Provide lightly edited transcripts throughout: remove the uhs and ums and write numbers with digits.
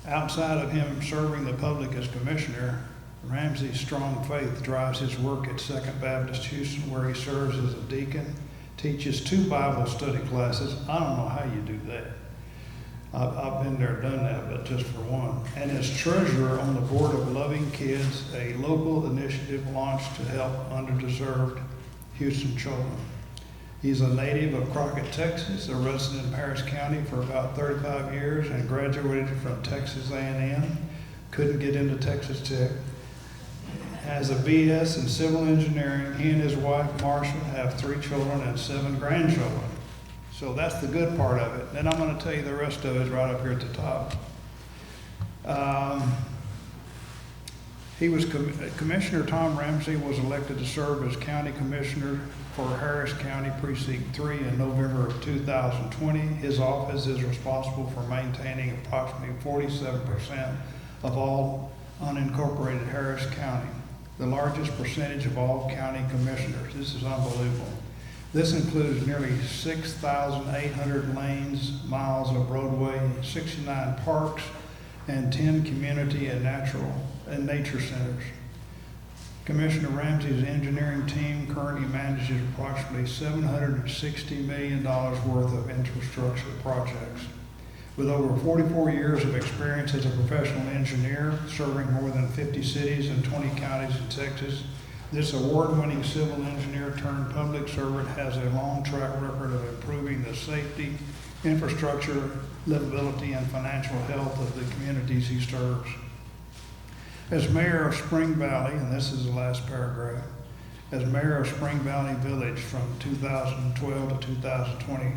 Outside of him serving the public as commissioner, Ramsey's strong faith drives his work at Second Baptist Houston, where he serves as a deacon, teaches 2 Bible study classes. I don't know how you do that. I've been there, done that, but just for one. And as treasurer on the board of Loving Kids, a local initiative launched to help underdeserved Houston children. He's a native of Crockett, Texas, a resident in Harris County for about 35 years, and graduated from Texas A&M. Couldn't get into Texas Tech. Has a BS in civil engineering. He and his wife, Marcia, have 3 children and 7 grandchildren. So that's the good part of it. Then I'm going to tell you the rest of it right up here at the top. Commissioner Tom Ramsey was elected to serve as county commissioner for Harris County Precinct 3 in November of 2020. His office is responsible for maintaining approximately 47% of all unincorporated Harris County, the largest percentage of all county commissioners. This is unbelievable. This includes nearly 6,800 lanes, miles of roadway, 69 parks, and 10 community and nature centers. Commissioner Ramsey's engineering team currently manages approximately $760 million worth of infrastructure projects. With over 44 years of experience as a professional engineer, serving more than 50 cities and 20 counties in Texas, this award-winning civil engineer turned public servant has a long track record of improving the safety, infrastructure, livability, and financial health of the communities he serves. As mayor of Spring Valley, and this is the last paragraph, as mayor of Spring Valley Village from 2012 to 2020,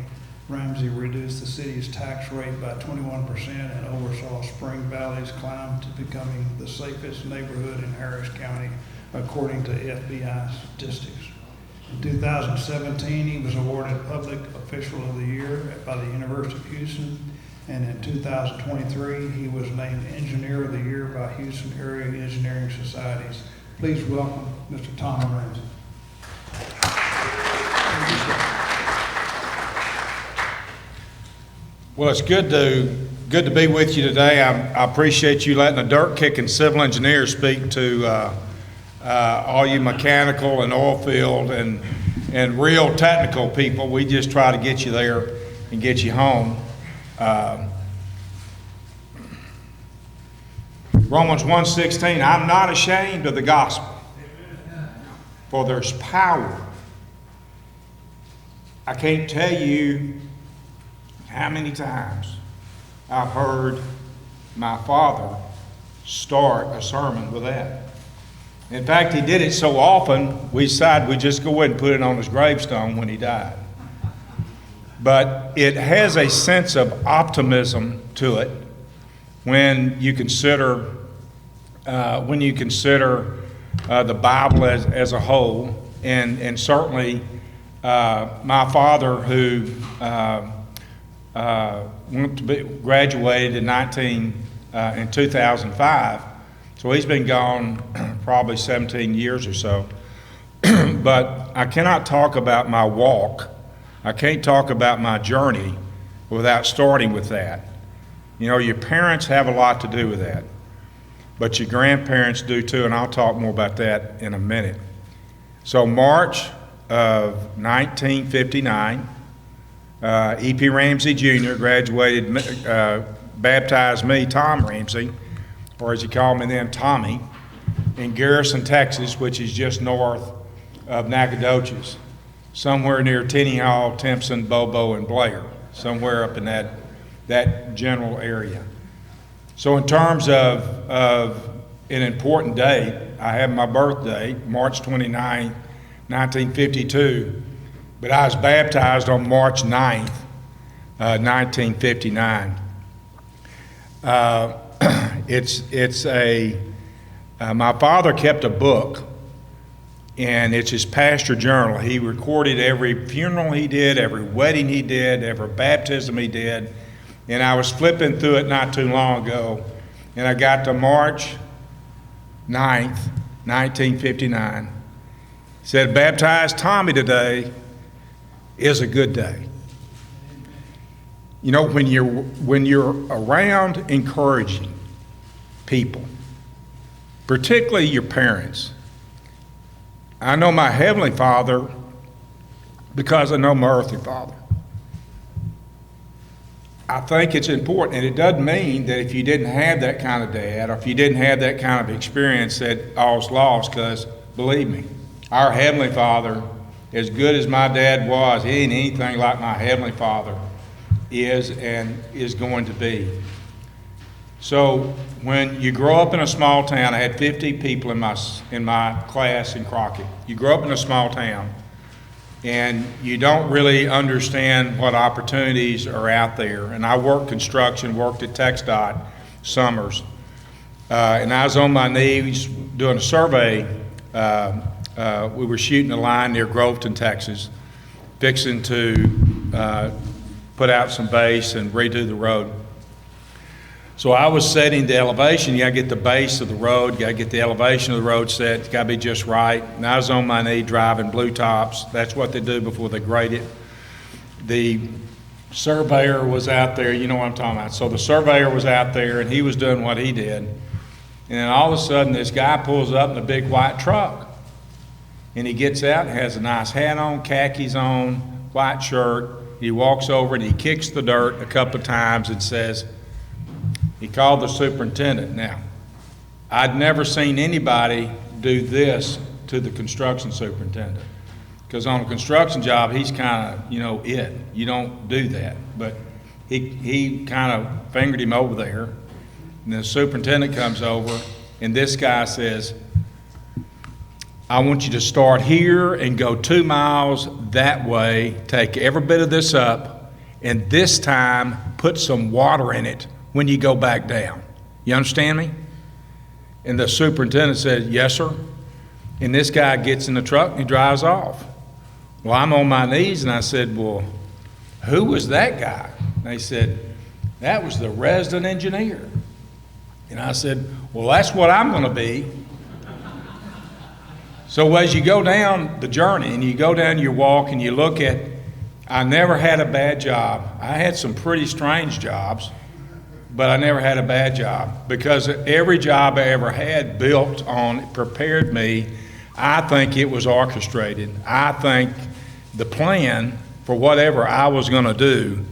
Ramsey reduced the city's tax rate by 21% and oversaw Spring Valley's climb to becoming the safest neighborhood in Harris County, according to FBI statistics. In 2017, he was awarded Public Official of the Year by the University of Houston, and in 2023, he was named Engineer of the Year by Houston Area Engineering Societies. Please welcome Mr. Tom Ramsey. Well, it's good to be with you today. I appreciate you letting a dirt-kicking civil engineer speak to all you mechanical and oil field and real technical people. We just try to get you there and get you home. Romans 1:16, I'm not ashamed of the gospel, for there's power. I can't tell you how many times I've heard my father start a sermon with that. In fact, he did it so often, we decided we'd just go ahead and put it on his gravestone when he died. But it has a sense of optimism to it when you consider the Bible as a whole, and certainly my father, who graduated in 2005. So he's been gone probably 17 years or so. But I cannot talk about my walk. I can't talk about my journey without starting with that. You know, your parents have a lot to do with that, but your grandparents do too, and I'll talk more about that in a minute. So March of 1959, E.P. Ramsey Jr. graduated, baptized me, Tom Ramsey, or as he called me then, Tommy, in Garrison, Texas, which is just north of Nacogdoches, somewhere near Tenny Hall, Timpson, Bobo, and Blair, somewhere up in that general area. So in terms of an important date, I have my birthday, March 29, 1952, but I was baptized on March 9th, 1959. My father kept a book, and it's his pastor journal. He recorded every funeral he did, every wedding he did, every baptism he did. And I was flipping through it not too long ago, and I got to March 9th, 1959. It said, baptized Tommy today is a good day. You know, when you're around encouraging, people, particularly your parents. I know my Heavenly Father because I know my earthly father. I think it's important, and it doesn't mean that if you didn't have that kind of dad, or if you didn't have that kind of experience, that all's lost, because believe me, our Heavenly Father, as good as my dad was, he ain't anything like my Heavenly Father is and is going to be. So when you grow up in a small town, I had 50 people in my class in Crockett. You grow up in a small town, and you don't really understand what opportunities are out there. And I worked construction, worked at TxDOT summers, and I was on my knees doing a survey. We were shooting a line near Groveton, Texas, fixing to put out some base and redo the road. So I was setting the elevation. You gotta get the base of the road, you gotta get the elevation of the road set, it's gotta be just right. And I was on my knee driving blue tops. That's what they do before they grade it. The surveyor was out there, you know what I'm talking about. So the surveyor was out there and he was doing what he did. And then all of a sudden this guy pulls up in a big white truck. And he gets out and has a nice hat on, khakis on, white shirt. He walks over and he kicks the dirt a couple of times and says, he called the superintendent. Now, I'd never seen anybody do this to the construction superintendent. Because on a construction job, he's kind of, it. You don't do that. But he kind of fingered him over there. And the superintendent comes over, and this guy says, I want you to start here and go 2 miles that way, take every bit of this up, and this time put some water in it when you go back down. You understand me? And the superintendent said, yes, sir. And this guy gets in the truck and he drives off. Well, I'm on my knees and I said, well, who was that guy? And they said, that was the resident engineer. And I said, well, that's what I'm going to be. So as you go down the journey and you go down your walk and you look at, I never had a bad job. I had some pretty strange jobs, but I never had a bad job because every job I ever had built on, prepared me. I think it was orchestrated. I think the plan for whatever I was going to do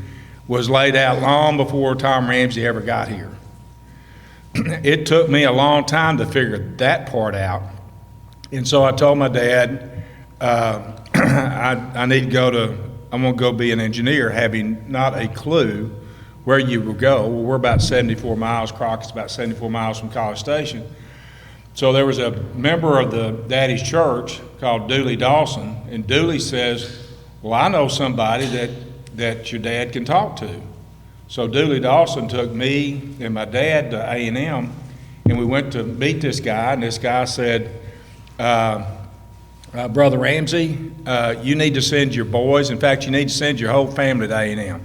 was laid out long before Tom Ramsey ever got here. It took me a long time to figure that part out. And so I told my dad, I need to go to, I'm going to go be an engineer, having not a clue where you would go. Well, we're about 74 miles, Crockett's about 74 miles from College Station. So there was a member of the Daddy's church called Dooley Dawson, and Dooley says, well, I know somebody that your dad can talk to. So Dooley Dawson took me and my dad to A&M, and we went to meet this guy, and this guy said, Brother Ramsey, you need to send your boys, in fact, you need to send your whole family to A&M.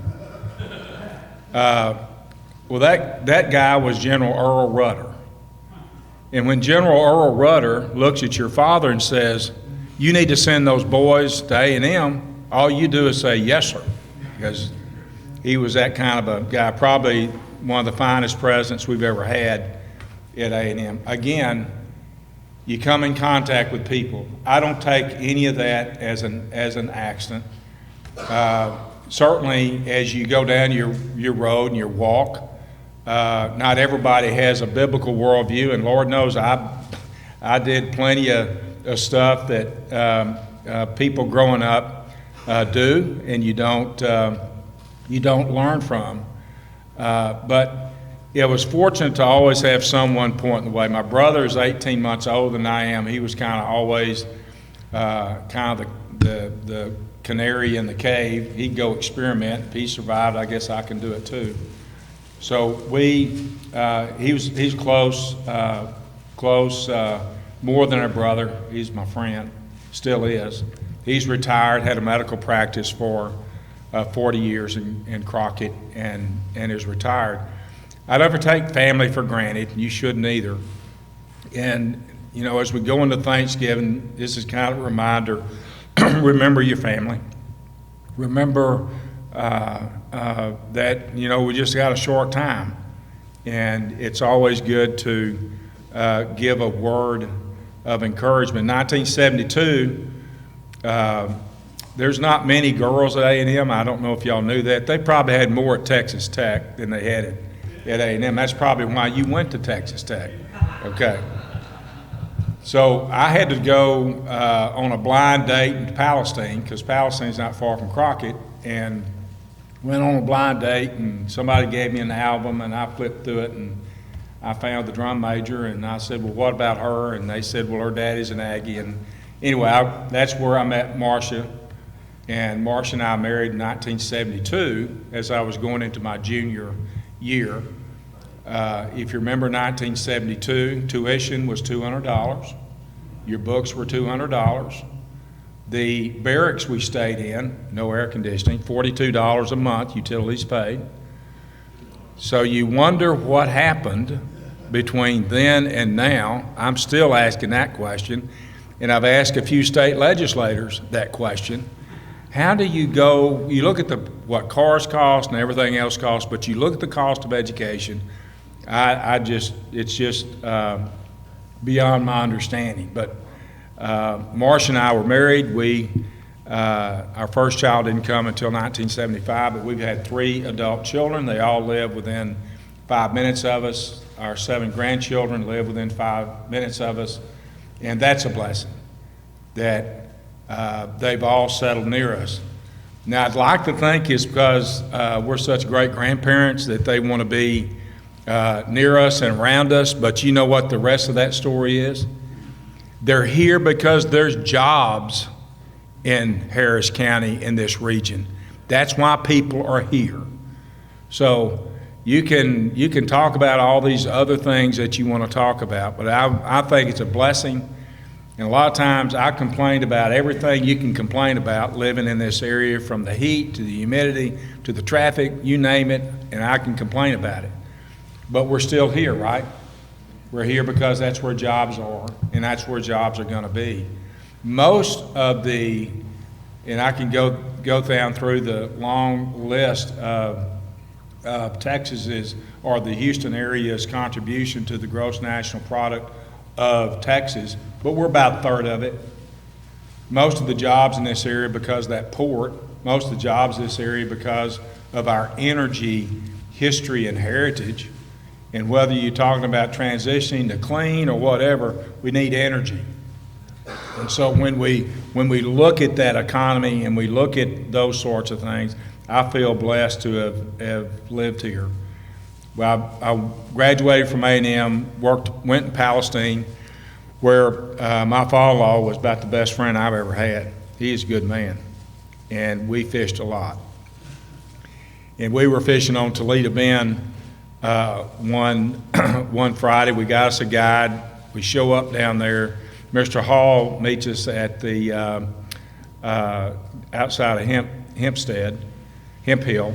Well, that guy was General Earl Rudder. And when General Earl Rudder looks at your father and says, you need to send those boys to A&M, all you do is say, yes, sir. Because he was that kind of a guy, probably one of the finest presidents we've ever had at A&M. Again, you come in contact with people. I don't take any of that as an accident. Certainly, as you go down your road and your walk, not everybody has a biblical worldview, and Lord knows I did plenty of stuff that people growing up do, and you don't learn from. But I was fortunate to always have someone pointing the way. My brother is 18 months older than I am. He was kind of always the canary in the cave. He'd go experiment. If he survived, I guess I can do it too. So he's close, more than a brother. He's my friend, still is. He's retired, had a medical practice for 40 years in Crockett, and is retired. I never take family for granted. You shouldn't either. And, as we go into Thanksgiving, this is kind of a reminder, remember your family. Remember that, we just got a short time. and it's always good to give a word of encouragement. 1972, there's not many girls at A&M. I don't know if y'all knew that. They probably had more at Texas Tech than they had at A&M. That's probably why you went to Texas Tech. Okay. So I had to go on a blind date in Palestine, because Palestine's not far from Crockett, and went on a blind date, and somebody gave me an album, and I flipped through it, and I found the drum major, and I said, well, what about her? And they said, well, her daddy's an Aggie. And anyway, that's where I met Marcia, and Marcia and I married in 1972 as I was going into my junior year. If you remember 1972, tuition was $200. Your books were $200. The barracks we stayed in, no air conditioning, $42 a month, utilities paid. So you wonder what happened between then and now. I'm still asking that question, and I've asked a few state legislators that question. How do you go, you look at what cars cost and everything else costs, but you look at the cost of education, it's just beyond my understanding. But Marcia and I were married. Our first child didn't come until 1975, but we've had 3 adult children. They all live within 5 minutes of us. Our 7 grandchildren live within 5 minutes of us, and that's a blessing that they've all settled near us. Now, I'd like to think it's because we're such great grandparents that they want to be near us and around us, but you know what the rest of that story is? They're here because there's jobs in Harris County, in this region. That's why people are here. So you can talk about all these other things that you want to talk about, but I think it's a blessing. And a lot of times I complained about everything you can complain about living in this area, from the heat to the humidity to the traffic, you name it, and I can complain about it. But we're still here, right? We're here because that's where jobs are, and that's where jobs are going to be. Most of the, and I can go down through the long list of Texas's, or the Houston area's contribution to the gross national product of Texas, but we're about a third of it. Most of the jobs in this area because of that port, most of the jobs in this area because of our energy history and heritage. And whether you're talking about transitioning to clean or whatever, we need energy. And so when we look at that economy and we look at those sorts of things, I feel blessed to have lived here. Well, I graduated from A&M, went in Palestine, where my father-in-law was about the best friend I've ever had. He's a good man, and we fished a lot. And we were fishing on Toledo Bend one Friday. We got us a guide. We show up down there. Mr. Hall meets us at the outside of Hemp Hill,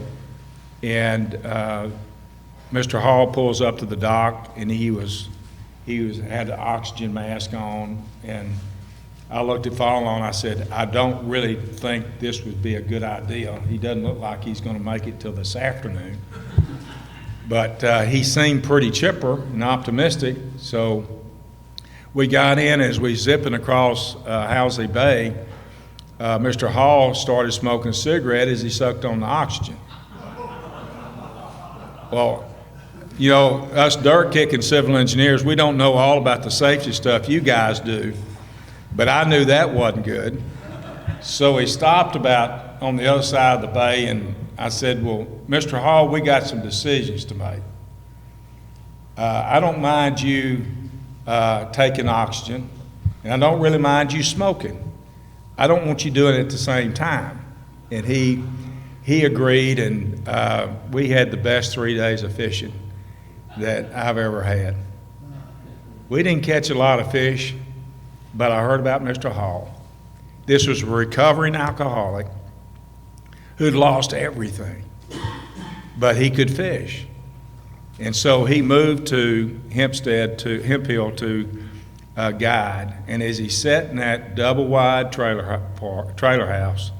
and Mr. Hall pulls up to the dock, and he had the oxygen mask on, and I looked at Father-in-law and I said, I don't really think this would be a good idea. He doesn't look like he's going to make it till this afternoon. But he seemed pretty chipper and optimistic, so we got in. As we zipping across Housley Bay, Mr. Hall started smoking a cigarette as he sucked on the oxygen. Well, you know, us dirt-kicking civil engineers, we don't know all about the safety stuff you guys do, but I knew that wasn't good. So we stopped about on the other side of the bay, and I said, well, Mr. Hall, we got some decisions to make. I don't mind you taking oxygen, and I don't really mind you smoking. I don't want you doing it at the same time. And he agreed, and we had the best 3 days of fishing that I've ever had. We didn't catch a lot of fish, but I heard about Mr. Hall. This was a recovering alcoholic who'd lost everything, but he could fish. And so he moved to Hemp Hill to guide. And as he sat in that double-wide trailer house,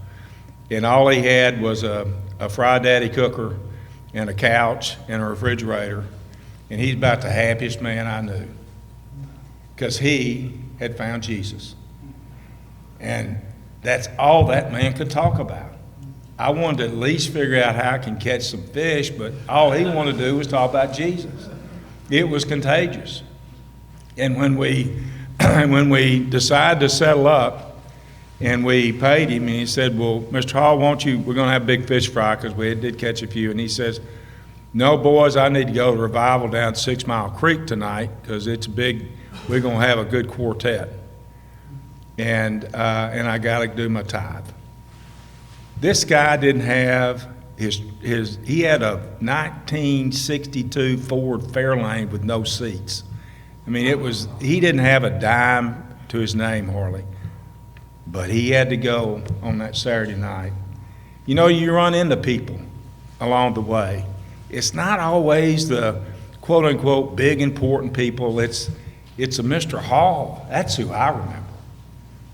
and all he had was a Fry Daddy cooker and a couch and a refrigerator, And he's about the happiest man I knew because he had found Jesus. And that's all that man could talk about. I wanted to at least figure out how I can catch some fish, but all he wanted to do was talk about Jesus. It was contagious. And when we decided to settle up and we paid him, and he said, well, Mr. Hall, we're going to have a big fish fry because we did catch a few. And he says, no, boys, I need to go to revival down 6 Mile Creek tonight because it's big. We're going to have a good quartet. And I got to do my tithe. This guy didn't have he had a 1962 Ford Fairlane with no seats. I mean, he didn't have a dime to his name hardly, but he had to go on that Saturday night. You know, you run into people along the way. It's not always the quote unquote big important people. It's a Mr. Hall. That's who I remember.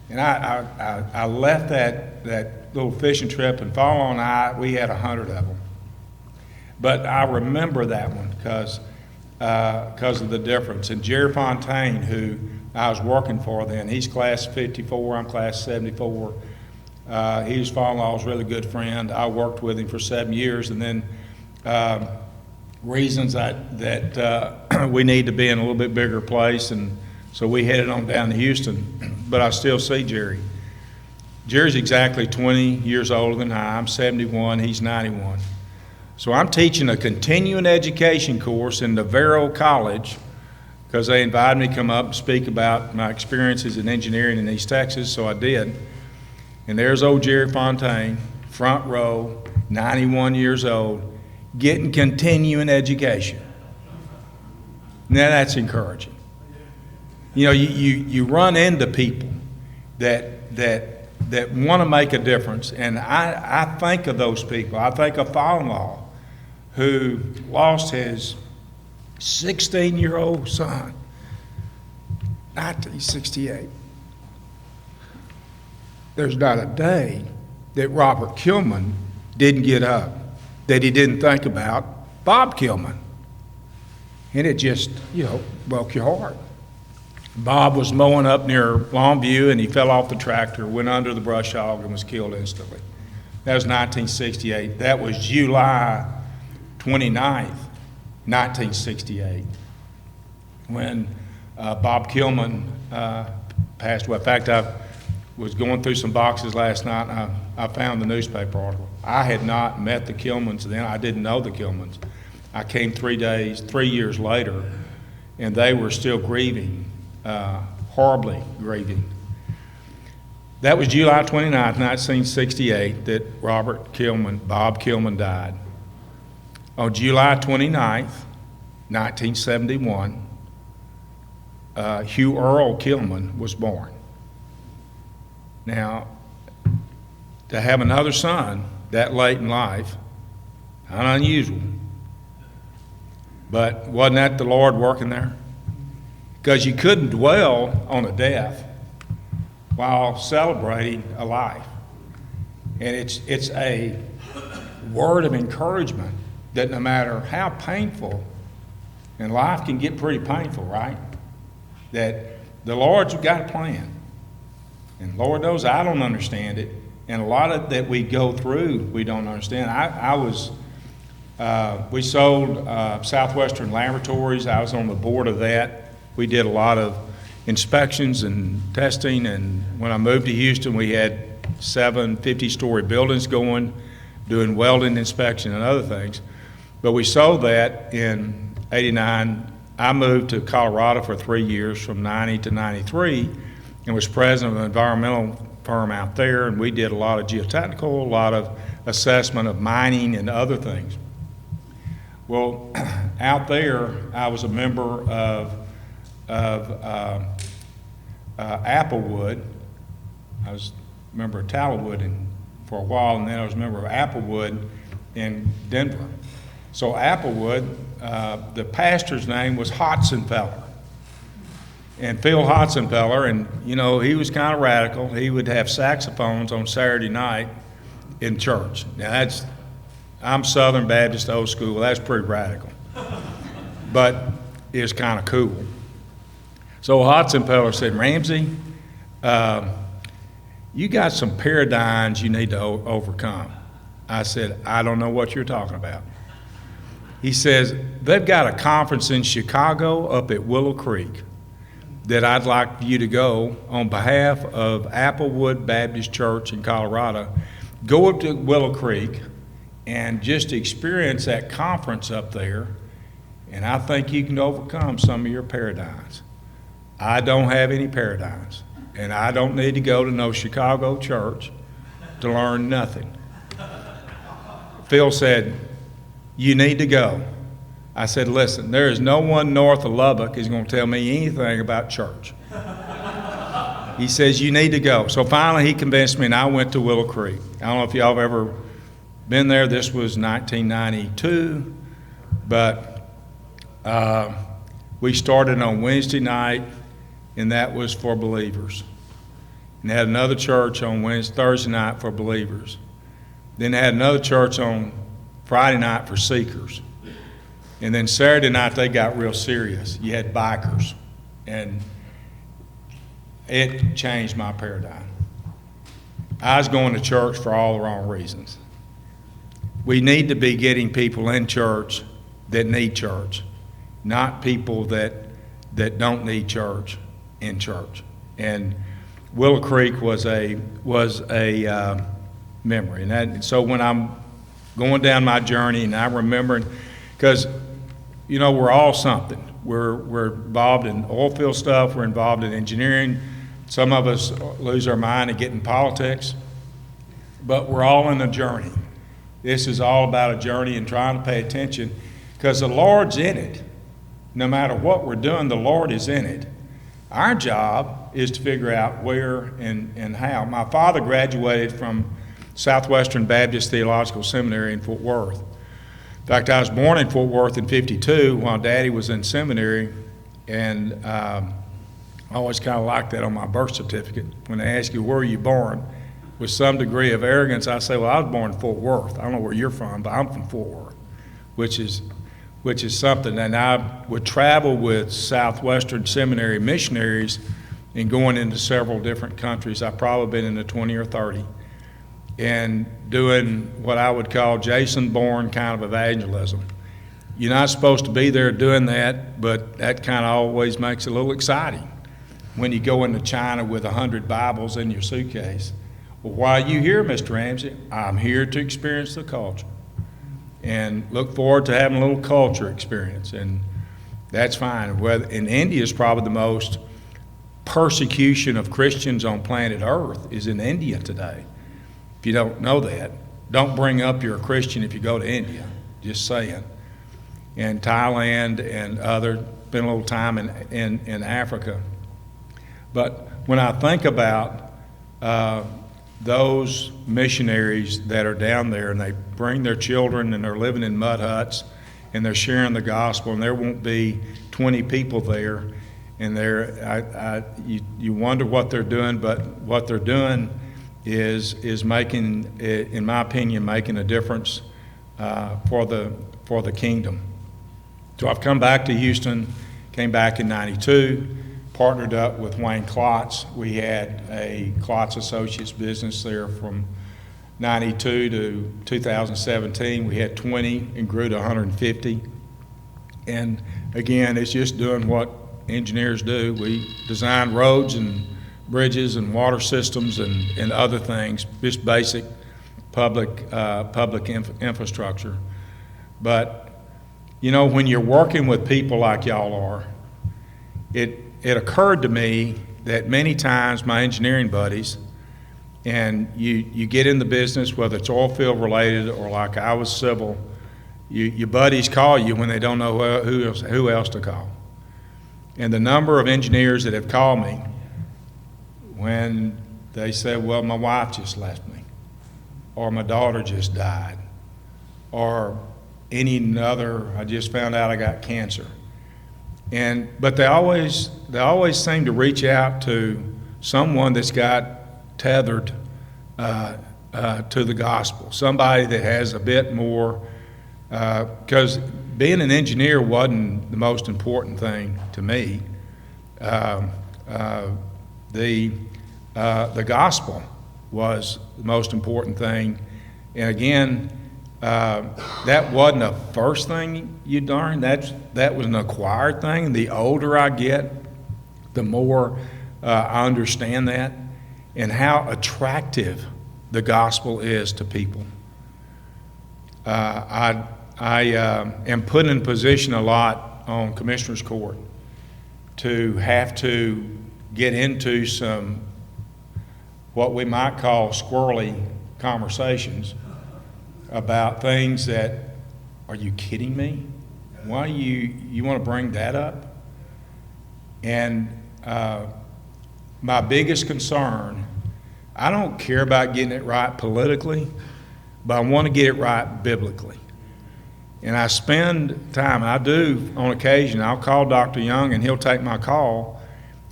And I left that little fishing trip, and fall on we had 100 of them. But I remember that one because of the difference. And Jerry Fontaine, who I was working for then, he's class 54, I'm class 74. He was father-in-law's really good friend. I worked with him for 7 years, and then reasons that we need to be in a little bit bigger place, and so we headed on down to Houston. But I still see Jerry. Jerry's exactly 20 years older than I. I'm 71, he's 91. So I'm teaching a continuing education course in Navarro College because they invited me to come up and speak about my experiences in engineering in East Texas, so I did. And there's old Jerry Fontaine, front row, 91 years old, getting continuing education. Now that's encouraging. You know, you run into people that want to make a difference, and I think of those people. I think of father-in-law who lost his 16-year-old son, 1968. There's not a day that Robert Kilman didn't get up that he didn't think about Bob Kilman. And it just, broke your heart. Bob was mowing up near Longview, and he fell off the tractor, went under the brush hog, and was killed instantly. That was 1968. That was July 29th, 1968, when Bob Kilman passed away. In fact, I was going through some boxes last night, and I found the newspaper article. I had not met the Kilmans then. I didn't know the Kilmans. I came 3 years later, and they were still grieving. Horribly grieving. That was July 29th, 1968, that Bob Kilman died. On July 29th, 1971, Hugh Earl Kilman was born. Now, to have another son that late in life, not unusual. But wasn't that the Lord working there? Because you couldn't dwell on a death while celebrating a life. And it's a word of encouragement that no matter how painful, and life can get pretty painful, right? That the Lord's got a plan. And Lord knows I don't understand it. And a lot of that we go through, we don't understand. We sold Southwestern Laboratories. I was on the board of that. We did a lot of inspections and testing, and when I moved to Houston, we had 7 50-story buildings going, doing welding inspection and other things. But we sold that in '89. I moved to Colorado for 3 years, from '90 to '93, and was president of an environmental firm out there, and we did a lot of geotechnical, a lot of assessment of mining and other things. Well, out there, I was a member of Applewood. I was a member of Tallowood for a while, and then I was a member of Applewood in Denver. So Applewood, the pastor's name was Hotzenfeller. And Phil Hotzenfeller, and he was kind of radical. He would have saxophones on Saturday night in church. Now I'm Southern Baptist, old school. That's pretty radical. but it's kind of cool. So Hotzenpeller said, Ramsey, you got some paradigms you need to overcome. I said, I don't know what you're talking about. He says, they've got a conference in Chicago up at Willow Creek that I'd like you to go on behalf of Applewood Baptist Church in Colorado. Go up to Willow Creek and just experience that conference up there, and I think you can overcome some of your paradigms. I don't have any paradigms, and I don't need to go to no Chicago church to learn nothing. Phil said, you need to go. I said, listen, there is no one north of Lubbock who's going to tell me anything about church. He says, you need to go. So finally he convinced me, and I went to Willow Creek. I don't know if y'all have ever been there. This was 1992, but we started on Wednesday night, and that was for believers. And had another church on Thursday night for believers. Then had another church on Friday night for seekers. And then Saturday night, they got real serious. You had bikers. And it changed my paradigm. I was going to church for all the wrong reasons. We need to be getting people in church that need church, not people that don't need church in church. And Willow Creek was a memory. And so when I'm going down my journey, and I'm remembering, because you know, we're all something. We're involved in oil field stuff. We're involved in engineering. Some of us lose our mind and get in politics. But we're all in a journey. This is all about a journey and trying to pay attention, because the Lord's in it. No matter what we're doing, the Lord is in it. Our job is to figure out where and how. My father graduated from Southwestern Baptist Theological Seminary in Fort Worth. In fact, I was born in Fort Worth in '52 while Daddy was in seminary, and I always kind of liked that on my birth certificate. When they ask you, where were you born? With some degree of arrogance, I say, well, I was born in Fort Worth. I don't know where you're from, but I'm from Fort Worth, which is something. And I would travel with Southwestern Seminary missionaries and going into several different countries. I've probably been into 20 or 30. And doing what I would call Jason Bourne kind of evangelism. You're not supposed to be there doing that, but that kind of always makes it a little exciting when you go into China with 100 Bibles in your suitcase. Well, why are you here, Mr. Ramsey? I'm here to experience the culture and look forward to having a little culture experience, and that's fine. And India is probably the most persecution of Christians on planet Earth is in India today. If you don't know that, don't bring up you're a Christian if you go to India, just saying. And Thailand and been a little time in Africa. But when I think about those missionaries that are down there, and they bring their children, and they're living in mud huts, and they're sharing the gospel, and there won't be 20 people there, and you wonder what they're doing, but what they're doing is making, in my opinion, making a difference for the kingdom. So I've come back to Houston, came back in '92, partnered up with Wayne Klotz. We had a Klotz Associates business there from '92 to 2017. We had 20 and grew to 150. And again, it's just doing what engineers do. We design roads and bridges and water systems and other things, just basic public infrastructure. But, you know, when you're working with people like y'all are, it occurred to me that many times my engineering buddies, and you get in the business, whether it's oil field related or like I was civil, your buddies call you when they don't know who else to call. And the number of engineers that have called me when they say, well, my wife just left me, or my daughter just died, or any other, I just found out I got cancer. But they always seem to reach out to someone that's got tethered to the gospel, somebody that has a bit more, because being an engineer wasn't the most important thing to me. The gospel was the most important thing. And again, that wasn't the first thing you learned. That was an acquired thing. The older I get, the more I understand that and how attractive the gospel is to people. I am put in position a lot on Commissioner's Court to have to get into some what we might call squirrely conversations about things that, are you kidding me? Why you want to bring that up? And my biggest concern, I don't care about getting it right politically, but I want to get it right biblically. And I spend time, I do on occasion, I'll call Dr. Young and he'll take my call.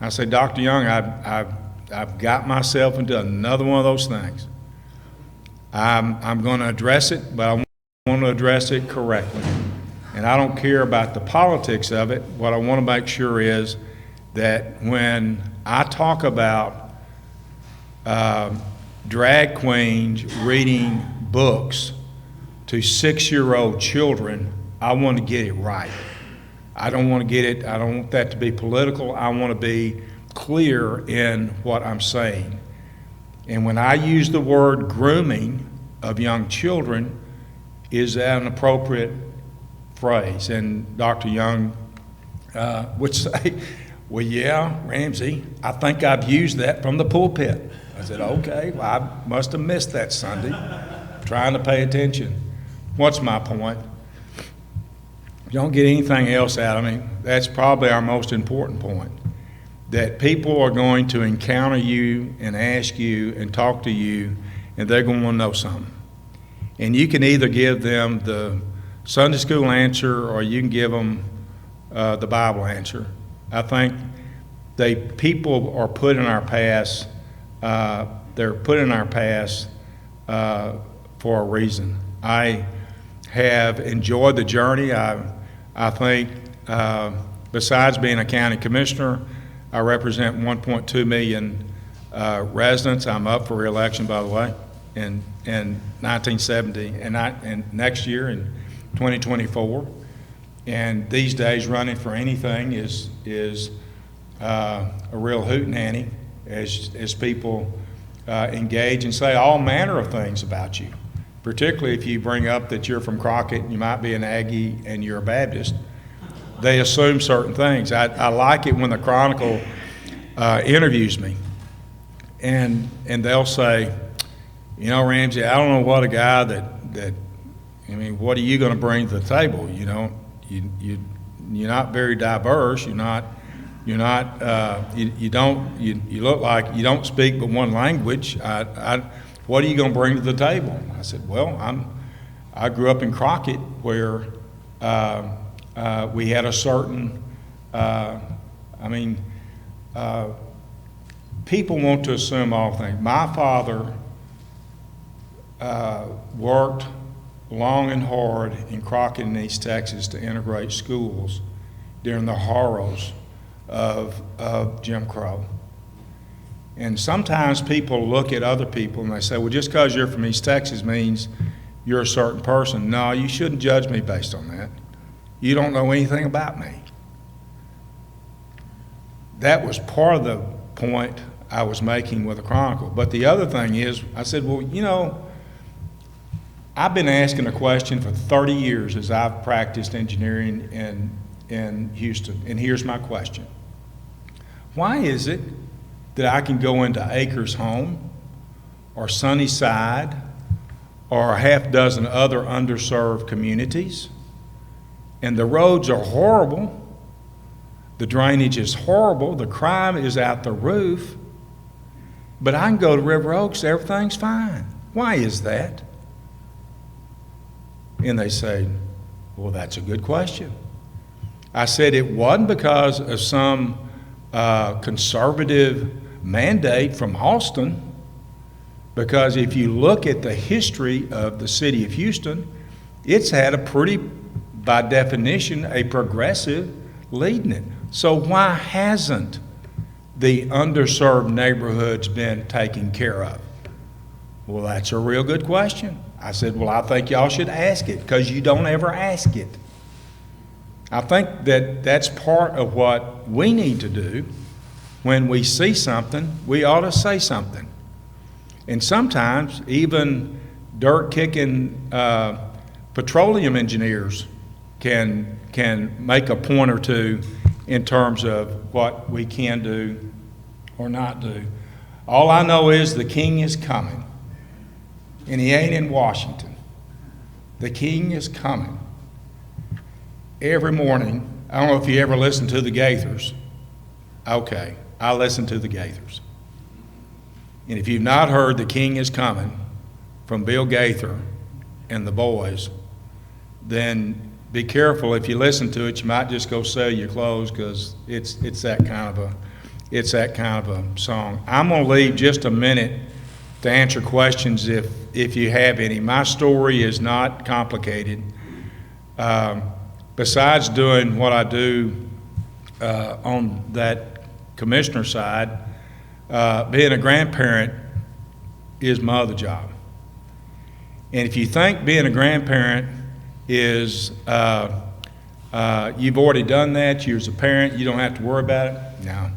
I say, Dr. Young, I've got myself into another one of those things. I'm going to address it, but I want to address it correctly. And I don't care about the politics of it. What I want to make sure is that when I talk about drag queens reading books to 6-year-old children, I want to get it right. I don't want that to be political. I want to be clear in what I'm saying. And when I use the word grooming of young children, is that an appropriate phrase? And Dr. Young would say, well, yeah, Ramsey, I think I've used that from the pulpit. I said, okay, well, I must have missed that Sunday, trying to pay attention. What's my point? If you don't get anything else out of me, that's probably our most important point. That people are going to encounter you and ask you and talk to you, and they're going to want to know something. And you can either give them the Sunday school answer or you can give them the Bible answer. I think people are put in our past, they're put in our past for a reason. I have enjoyed the journey. I think besides being a county commissioner, I represent 1.2 million residents. I'm up for re-election, by the way, in 1970 and next year in 2024. And these days, running for anything is a real hootenanny as people engage and say all manner of things about you. Particularly if you bring up that you're from Crockett, you might be an Aggie, and you're a Baptist. They assume certain things. I like it when the Chronicle interviews me, and they'll say, you know, Ramsey, I don't know what a guy what are you going to bring to the table? You know, you're not very diverse. You look like you don't speak but one language. What are you going to bring to the table? I said, well, I grew up in Crockett where we had a certain, people want to assume all things. My father worked long and hard in Crockett and East Texas to integrate schools during the horrors of Jim Crow. And sometimes people look at other people and they say, well, just because you're from East Texas means you're a certain person. No, you shouldn't judge me based on that. You don't know anything about me. That was part of the point I was making with the Chronicle. But the other thing is, I said, well, you know, I've been asking a question for 30 years as I've practiced engineering in Houston, and here's my question. Why is it that I can go into Acres Home or Sunnyside or a half dozen other underserved communities, and the roads are horrible, the drainage is horrible, the crime is out the roof, but I can go to River Oaks, everything's fine. Why is that? And they say, well, that's a good question. I said it wasn't because of some conservative mandate from Austin, because if you look at the history of the city of Houston, it's had a pretty by definition, a progressive leading it. So why hasn't the underserved neighborhoods been taken care of? Well, that's a real good question. I said, well, I think y'all should ask it, because you don't ever ask it. I think that that's part of what we need to do. When we see something, we ought to say something. And sometimes even dirt-kicking petroleum engineers can make a point or two in terms of what we can do or not do. All I know is the king is coming, and he ain't in Washington. The king is coming. Every morning, I don't know if you ever listen to the Gaithers. Okay, I listen to the Gaithers. And if you've not heard The King is Coming from Bill Gaither and the boys, then be careful. If you listen to it, you might just go sell your clothes, because it's that kind of a song. I'm going to leave just a minute to answer questions if you have any. My story is not complicated. Besides doing what I do on that commissioner side, being a grandparent is my other job. And if you think being a grandparent is, you've already done that, you're as a parent, you don't have to worry about it, no.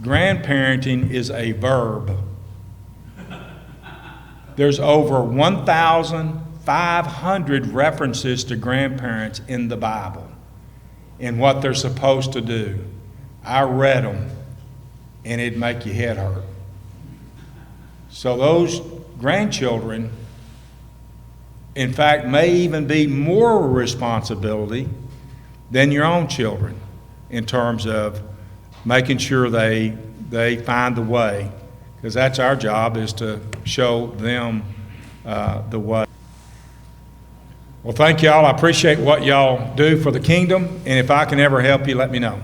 Grandparenting is a verb. There's over 1,500 references to grandparents in the Bible and what they're supposed to do. I read them, and it'd make your head hurt. So those grandchildren, in fact, may even be more responsibility than your own children in terms of making sure they find the way, because that's our job, is to show them the way. Well, thank y'all. I appreciate what y'all do for the kingdom, and if I can ever help you, let me know.